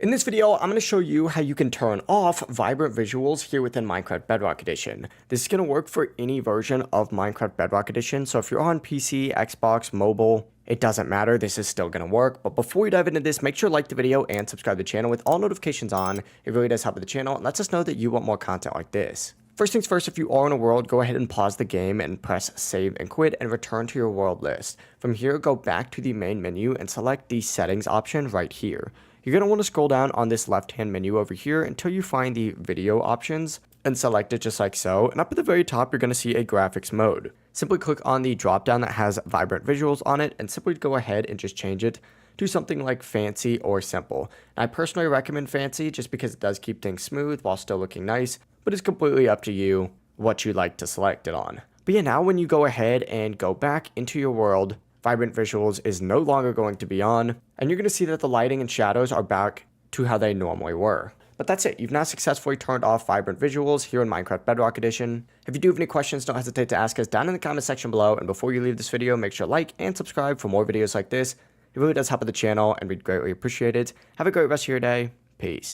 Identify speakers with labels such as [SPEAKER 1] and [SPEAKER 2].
[SPEAKER 1] In this video, I'm going to show you how you can turn off vibrant visuals here within Minecraft Bedrock Edition. This is going to work for any version of Minecraft Bedrock Edition, so if you're on PC, Xbox, mobile, it doesn't matter, this is still going to work. But before we dive into this, make sure to like the video and subscribe to the channel with all notifications on. It really does help the channel and lets us know that you want more content like this. First things first, if you are in a world, go ahead and pause the game and press save and quit and return to your world list. From here, go back to the main menu and select the settings option right here. You're going to want to scroll down on this left-hand menu over here until you find the video options and select it just like so. And up at the very top, you're going to see a graphics mode. Simply click on the drop down that has vibrant visuals on it and simply go ahead and just change it to something like fancy or simple. And I personally recommend fancy just because it does keep things smooth while still looking nice, but it's completely up to you what you'd like to select it on. But yeah, now when you go ahead and go back into your world, vibrant visuals is no longer going to be on, and you're going to see that the lighting and shadows are back to how they normally were. But that's it, you've now successfully turned off vibrant visuals here in Minecraft Bedrock Edition. If you do have any questions, don't hesitate to ask us down in the comment section below, and before you leave this video, make sure to like and subscribe for more videos like this. It really does help the channel, and we'd greatly appreciate it. Have a great rest of your day. Peace.